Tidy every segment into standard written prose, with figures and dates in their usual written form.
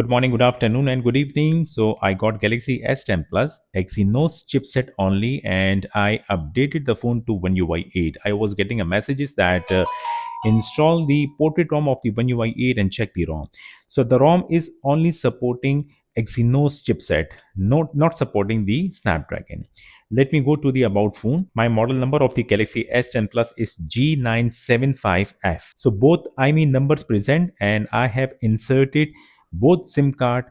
Good morning, good afternoon, and good evening. So I got Galaxy S10 Plus Exynos chipset only, and I updated the phone to One UI 8. I was getting a messages that install the portrait ROM of the One UI 8 and check the ROM. So the ROM is only supporting Exynos chipset, not supporting the Snapdragon. Let me go to the about phone. My model number of the Galaxy S10 Plus is G975F. So both IMEI numbers present, and I have inserted both SIM card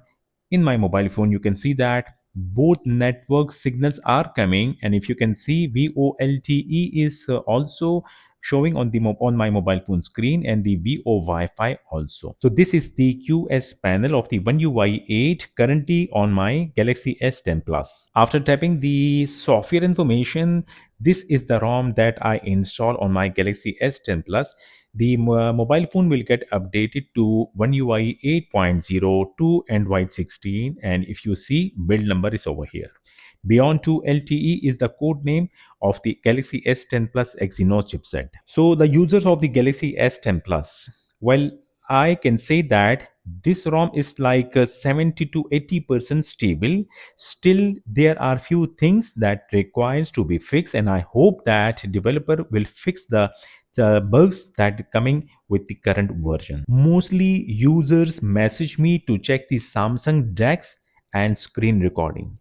in my mobile phone. You can see that both network signals are coming, and if you can see, VoLTE is also showing on on my mobile phone screen, and the VO Wi-Fi also. So this is the QS panel of the One UI 8 currently on my Galaxy S10 Plus. After tapping the software information, this is the ROM that I install on my Galaxy S10 Plus. The mobile phone will get updated to One UI 8.02 Android 16, and if you see, build number is over here. Beyond 2 LTE is the code name of the Galaxy S10 Plus Exynos chipset. So the users of the Galaxy S10 Plus, well, I can say that this ROM is like 70 to 80% stable. Still, there are few things that requires to be fixed, and I hope that developer will fix the bugs that coming with the current version. Mostly users message me to check the Samsung DeX and screen recording.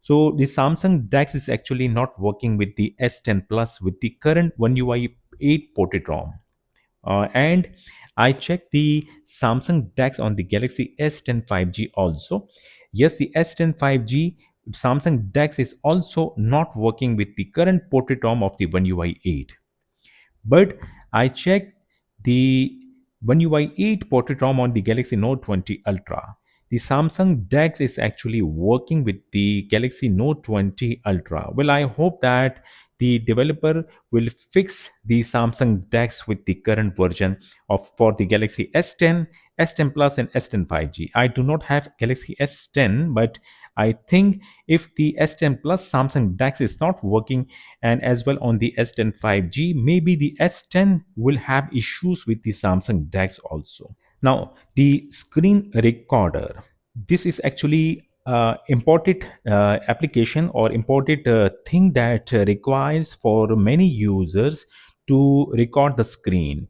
So the Samsung DeX is actually not working with the S10 Plus with the current One UI 8 ported ROM. And I checked the Samsung DeX on the Galaxy S10 5G also. Yes, the S10 5G Samsung DeX is also not working with the current ported ROM of the One UI 8. But I checked the One UI 8 portrait ROM on the Galaxy Note 20 Ultra. The Samsung DeX is actually working with the Galaxy Note 20 Ultra. Well, I hope that the developer will fix the Samsung DeX with the current version of for the Galaxy S10, S10 Plus, and S10 5G. I do not have Galaxy S10, but I think if the S10 Plus Samsung DeX is not working, and as well on the S10 5G, maybe the S10 will have issues with the Samsung DeX also. Now, the screen recorder. This is actually important application or important thing that requires for many users to record the screen.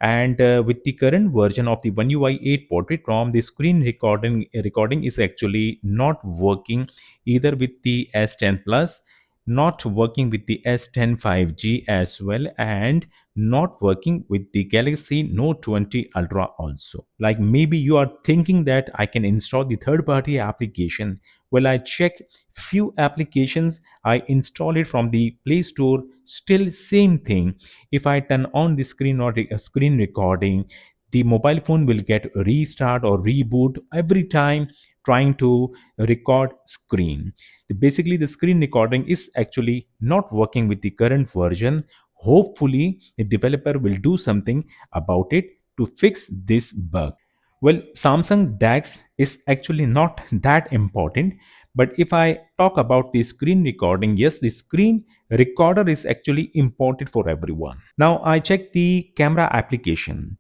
And with the current version of the One UI 8 portrait ROM, the screen recording is actually not working either with the S10 Plus, not working with the S10 5G as well, and not working with the Galaxy Note 20 Ultra also. Like maybe you are thinking that I can install the third party application. Well, I check few applications, I install it from the Play Store, still same thing. If I turn on the screen or screen recording, the mobile phone will get restart or reboot every time trying to record screen. Basically, the screen recording is actually not working with the current version. Hopefully, the developer will do something about it to fix this bug. Well, Samsung DeX is actually not that important, but if I talk about the screen recording, yes, the screen recorder is actually important for everyone. Now I check the camera application.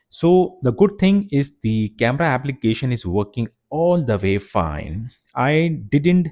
So the good thing is the camera application is working all the way fine. I didn't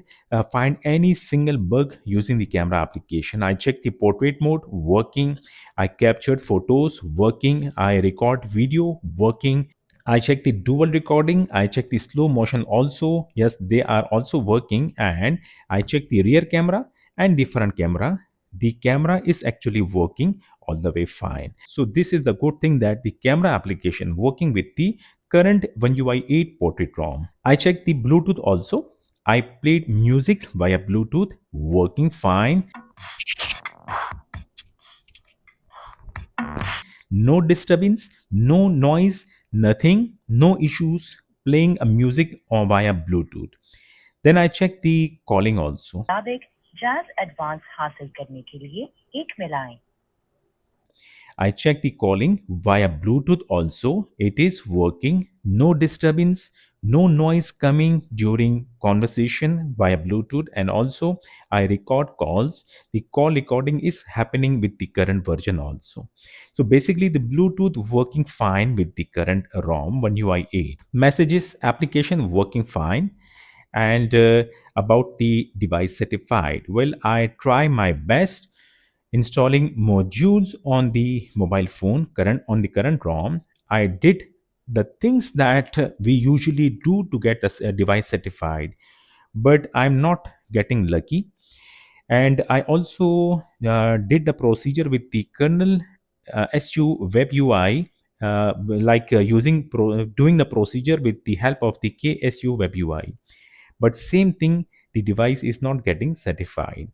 find any single bug using the camera application. I checked the portrait mode working, I captured photos working, I record video working, I check the dual recording, I check the slow motion also. Yes, they are also working. And I check the rear camera and the front camera. The camera is actually working all the way fine. So this is the good thing that the camera application working with the current One UI 8 portrait ROM. I checked the Bluetooth also. I played music via Bluetooth, working fine. No disturbance, no noise, nothing, no issues playing a music or via Bluetooth. Then I check the calling also. Jazz advance हासिल करने के लिए एक मिलाएं। I check the calling via Bluetooth also. It is working, no disturbance, no noise coming during conversation via Bluetooth, and also I record calls. The call recording is happening with the current version also. So basically the Bluetooth working fine with the current ROM One UI 8. Messages application working fine. And about the device certified, well, I try my best installing modules on the mobile phone current on the current ROM. I did the things that we usually do to get a device certified, but I'm not getting lucky. And I also did the procedure with the kernel SU web UI, doing the procedure with the help of the KSU web UI. But same thing, the device is not getting certified.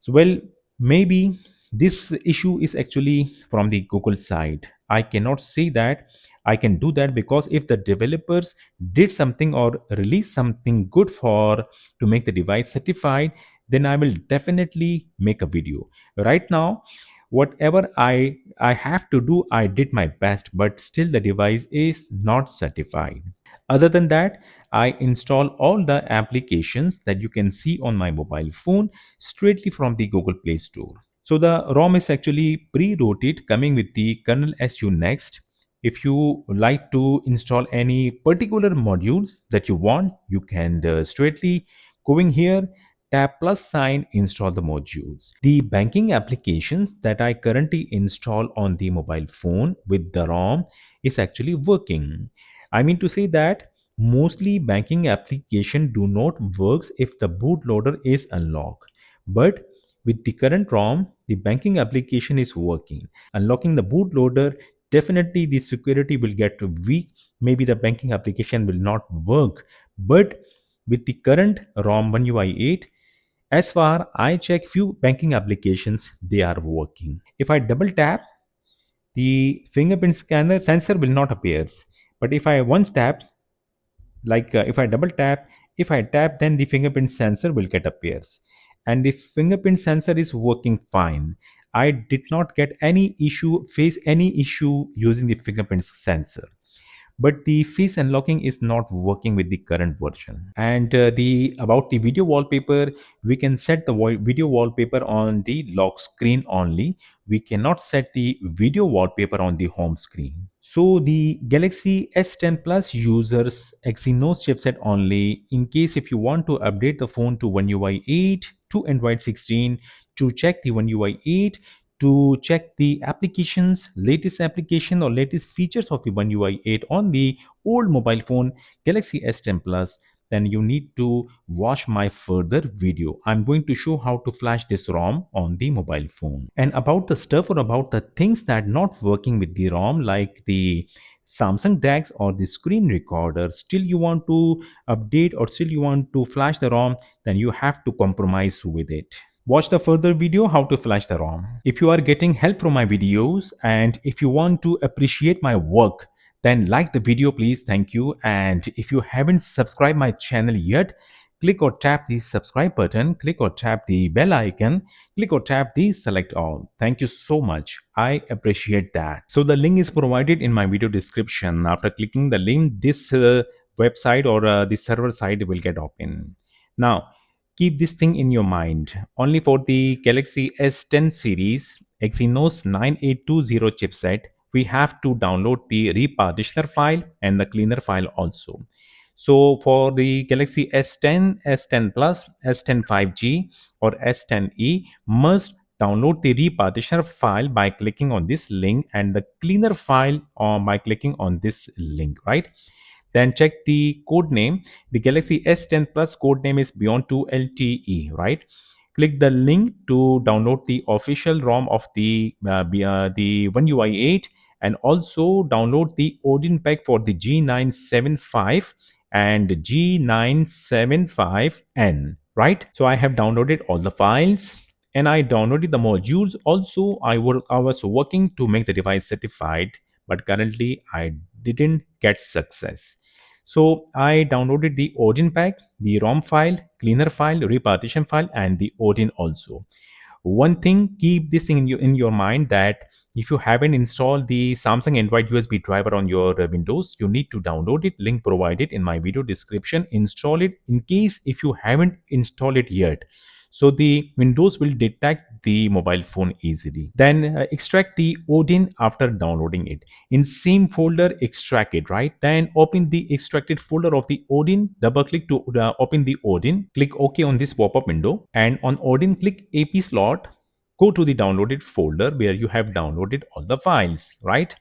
So, well, maybe this issue is actually from the Google side. I cannot say that I can do that, because if the developers did something or release something good for to make the device certified, then I will definitely make a video. Right now, whatever I have to do, I did my best, but still the device is not certified. Other than that, I install all the applications that you can see on my mobile phone straightly from the Google Play Store. So the ROM is actually pre-rooted coming with the kernel SU next. If you like to install any particular modules that you want, you can straightly going here, tap plus sign, install the modules. The banking applications that I currently install on the mobile phone with the ROM is actually working. I mean to say that mostly banking application do not works if the bootloader is unlocked. But with the current ROM, the banking application is working. Unlocking the bootloader, definitely the security will get weak. Maybe the banking application will not work. But with the current ROM One UI 8, as far I check few banking applications, they are working. If I double tap, the fingerprint scanner sensor will not appear. But if I once tap, if I double tap, if I tap, then the fingerprint sensor will get appears, and the fingerprint sensor is working fine. I did not get any issue, face any issue using the fingerprint sensor. But the face unlocking is not working with the current version. And the about the video wallpaper, we can set the video wallpaper on the lock screen only. We cannot set the video wallpaper on the home screen. So the Galaxy S10 Plus users Exynos chipset only. In case if you want to update the phone to One UI 8 to Android 16, to check the One UI 8, to check the applications, latest application or latest features of the One UI 8 on the old mobile phone Galaxy S10 Plus, then you need to watch my further video. I'm going to show how to flash this ROM on the mobile phone. And about the stuff or about the things that not working with the ROM, like the Samsung DeX or the screen recorder, still you want to update or still you want to flash the ROM, then you have to compromise with it. Watch the further video how to flash the ROM. If you are getting help from my videos and if you want to appreciate my work, then like the video please, thank you. And if you haven't subscribed my channel yet, click or tap the subscribe button, click or tap the bell icon, click or tap the select all. Thank you so much, I appreciate that. So the link is provided in my video description. After clicking the link, this website or the server site will get open. Now keep this thing in your mind. Only for the Galaxy S10 series Exynos 9820 chipset, we have to download the repartitioner file and the cleaner file also. So for the Galaxy S10, S10 Plus, S10 5G or S10e, must download the repartitioner file by clicking on this link and the cleaner file by clicking on this link, right? Then check the code name. The Galaxy S10 Plus code name is Beyond2 LTE, right? Click the link to download the official ROM of the One UI 8 and also download the Odin pack for the G975 and G975N, right? So I have downloaded all the files and I downloaded the modules. Also, I was working to make the device certified, but currently I didn't get success. So I downloaded the Odin pack, the ROM file, cleaner file, repartition file, and the Odin also. One thing, keep this in your mind, that if you haven't installed the Samsung Android USB driver on your Windows, you need to download it. Link provided in my video description. Install it in case if you haven't installed it yet. So the Windows will detect the mobile phone easily. Then extract the Odin after downloading it. In same folder, extract it, right? Then open the extracted folder of the Odin. Double click to open the Odin. Click OK on this pop-up window. And on Odin, click AP slot. Go to the downloaded folder where you have downloaded all the files, right?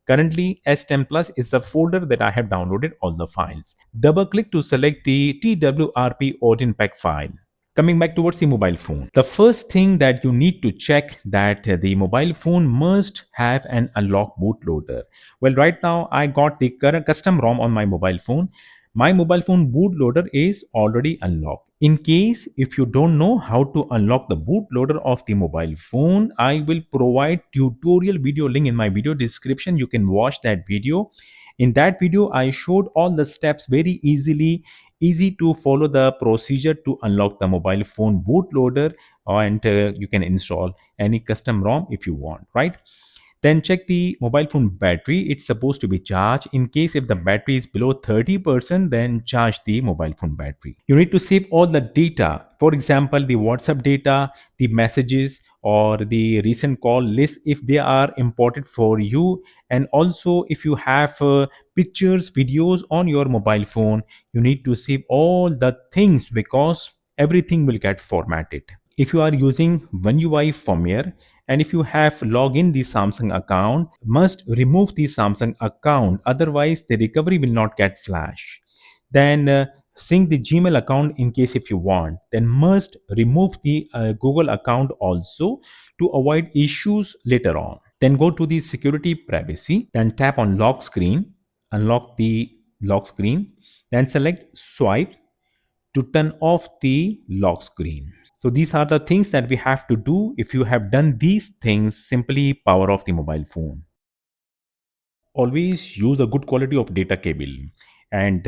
Currently, S10 Plus is the folder that I have downloaded all the files. Double click to select the TWRP Odin pack file. Coming back towards the mobile phone, the first thing that you need to check, that the mobile phone must have an unlock bootloader. Well, right now I got the current custom ROM on my mobile phone. My mobile phone bootloader is already unlocked. In case if you don't know how to unlock the bootloader of the mobile phone, I will provide tutorial video link in my video description. You can watch that video. In that video, I showed all the steps very easy to follow the procedure to unlock the mobile phone bootloader, and you can install any custom ROM if you want, right? Then check the mobile phone battery. It's supposed to be charged. In case if the battery is below 30%, then charge the mobile phone battery. You need to save all the data. For example, the WhatsApp data, the messages, or the recent call list if they are important for you. And also if you have pictures, videos on your mobile phone, you need to save all the things because everything will get formatted. If you are using One UI firmware, and if you have logged in the Samsung account, must remove the Samsung account, otherwise the recovery will not get flash. Then sync the Gmail account in case if you want. Then must remove the Google account also to avoid issues later on. Then go to the security privacy, then tap on lock screen, unlock the lock screen, then select swipe to turn off the lock screen. So these are the things that we have to do. If you have done these things, simply power off the mobile phone. Always use a good quality of data cable, and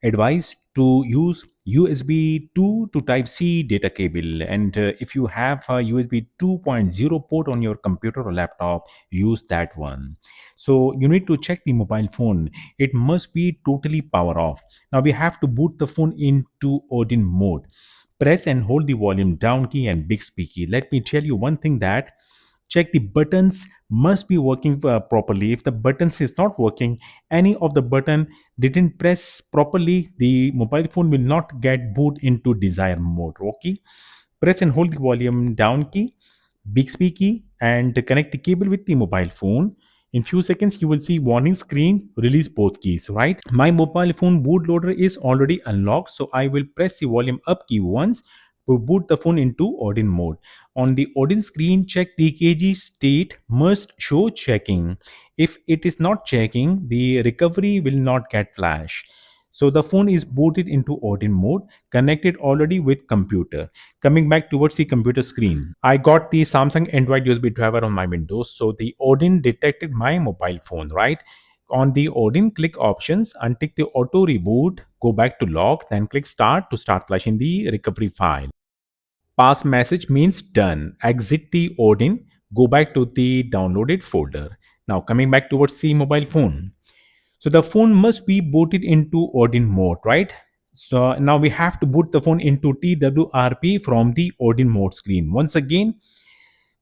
advise to use USB 2 to Type C data cable. And if you have a USB 2.0 port on your computer or laptop, use that one. So you need to check the mobile phone. It must be totally power off. Now we have to boot the phone into Odin mode. Press and hold the volume down key and Bixby key. Let me tell you one thing, that check the buttons must be working properly. If the buttons is not working, any of the button didn't press properly, the mobile phone will not get boot into desired mode. Okay, press and hold the volume down key, Bixby key, and connect the cable with the mobile phone. In few seconds you will see warning screen, release both keys, right? My mobile phone bootloader is already unlocked, so I will press the volume up key once to boot the phone into Odin mode. On the Odin screen, check the EKG state must show checking. If it is not checking, the recovery will not get flash. So the phone is booted into Odin mode, connected already with computer. Coming back towards the computer screen, I got the Samsung Android USB driver on my Windows. So the Odin detected my mobile phone, right? On the Odin, click options, untick the auto reboot, go back to lock, then click start to start flashing the recovery file. Pass message means done. Exit the Odin, go back to the downloaded folder. Now coming back towards the mobile phone. So the phone must be booted into Odin mode, right? So now we have to boot the phone into TWRP from the Odin mode screen. Once again,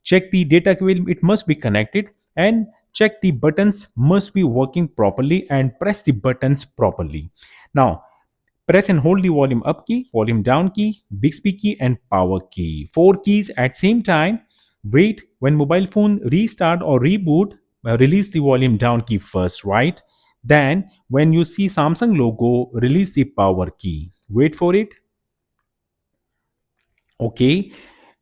check the data cable, it must be connected, and check the buttons must be working properly and press the buttons properly. Now press and hold the volume up key, volume down key, Bixby key, and power key. Four keys at same time. Wait when mobile phone restart or reboot. Release the volume down key first, right? Then when you see Samsung logo, release the power key. Wait for it. Okay.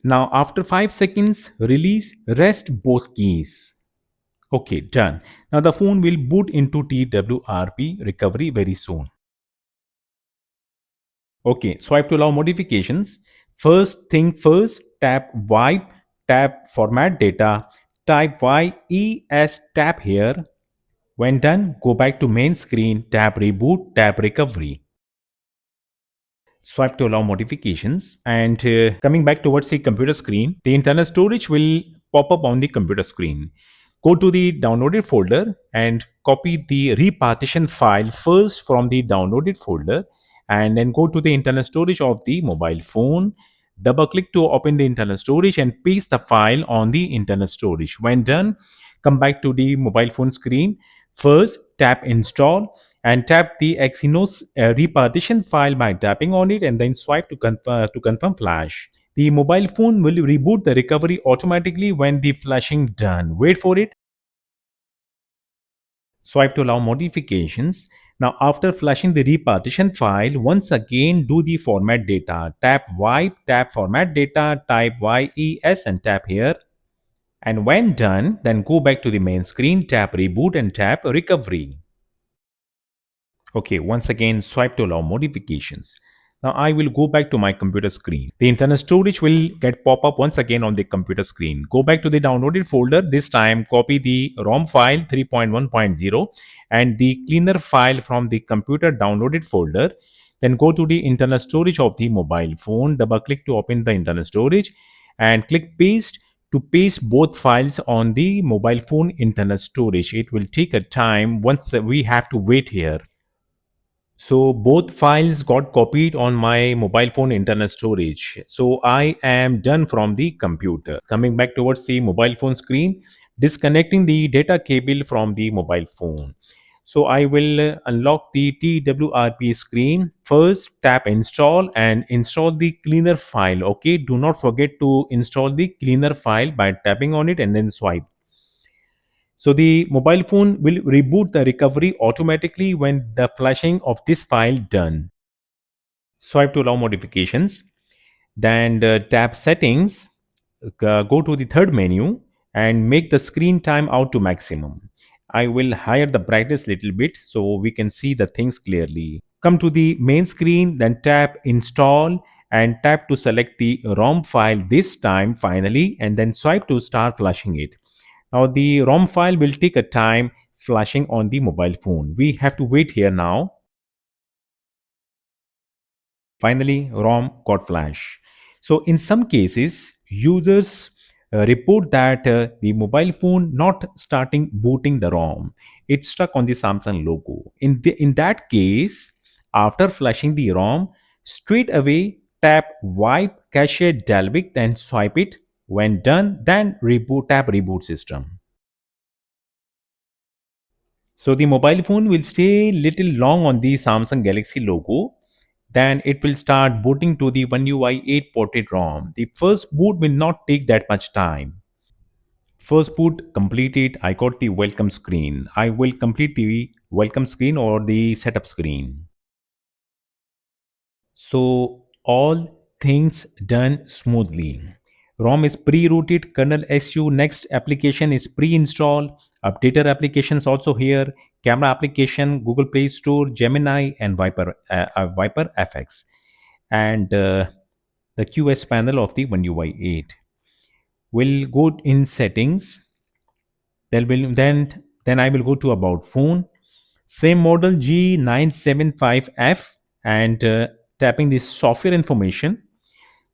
Now after 5 seconds, release rest both keys. Okay, done. Now the phone will boot into TWRP recovery very soon. Okay, swipe to allow modifications. First thing first, tap wipe, tap format data, type YES, tap here. When done, go back to main screen, tap reboot, tap recovery. Swipe to allow modifications, and coming back towards the computer screen, the internal storage will pop up on the computer screen. Go to the downloaded folder and copy the repartition file first from the downloaded folder, and then go to the internal storage of the mobile phone. Double click to open the internal storage and paste the file on the internal storage. When done, come back to the mobile phone screen. First, tap install and tap the Exynos repartition file by tapping on it, and then swipe to confirm flash. The mobile phone will reboot the recovery automatically when the flashing done. Wait for it. Swipe to allow modifications. Now, after flashing the repartition file, once again do the format data. Tap wipe, tap format data, type YES and tap here. And when done, then go back to the main screen, tap reboot and tap recovery. Okay, once again, swipe to allow modifications. Now I will go back to my computer screen. The internal storage will get pop up once again on the computer screen. Go back to the downloaded folder. This time copy the ROM file 3.1.0 and the cleaner file from the computer downloaded folder. Then go to the internal storage of the mobile phone. Double click to open the internal storage and click paste to paste both files on the mobile phone internal storage. It will take a time. Once we have to wait here. So both files got copied on my mobile phone internal storage. So I am done from the computer. Coming back towards the mobile phone screen, disconnecting the data cable from the mobile phone. So I will unlock the TWRP screen. First tap install and install the cleaner file. Okay, do not forget to install the cleaner file by tapping on it and then swipe. So the mobile phone will reboot the recovery automatically when the flashing of this file done. Swipe to allow modifications. Then tap settings, go to the third menu and make the screen time out to maximum. I will higher the brightness little bit so we can see the things clearly. Come to the main screen, then tap install and tap to select the ROM file this time finally, and then swipe to start flashing it. Now the ROM file will take a time flashing on the mobile phone. We have to wait here now. Finally, ROM got flash. So in some cases, users report that the mobile phone not starting booting the ROM. It's stuck on the Samsung logo. In that case, after flashing the ROM, straight away tap wipe cache Dalvik, then swipe it. When done, then tap reboot system. So the mobile phone will stay little long on the Samsung Galaxy logo. Then it will start booting to the One UI 8 ported ROM. The first boot will not take that much time. First boot completed, I got the welcome screen. I will complete the welcome screen or the setup screen. So all things done smoothly. ROM is pre-rooted, kernel SU, next application is pre-installed, updater applications also here, camera application, Google Play Store, Gemini, and Viper FX, and the QS panel of the One UI 8. We'll go in settings. Then I will go to about phone. Same model G975F, and tapping this software information,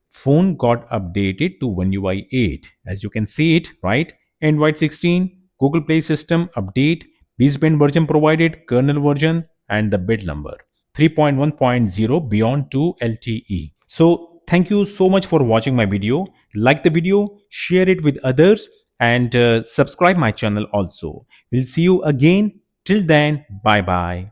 phone got updated to One UI 8. As you can see it, right? Android 16, Google Play System update, baseband version provided, kernel version, and the bit number 3.1.0 beyond 2 LTE. So thank you so much for watching my video. Like the video, share it with others, and subscribe my channel also. We'll see you again. Till then, bye bye.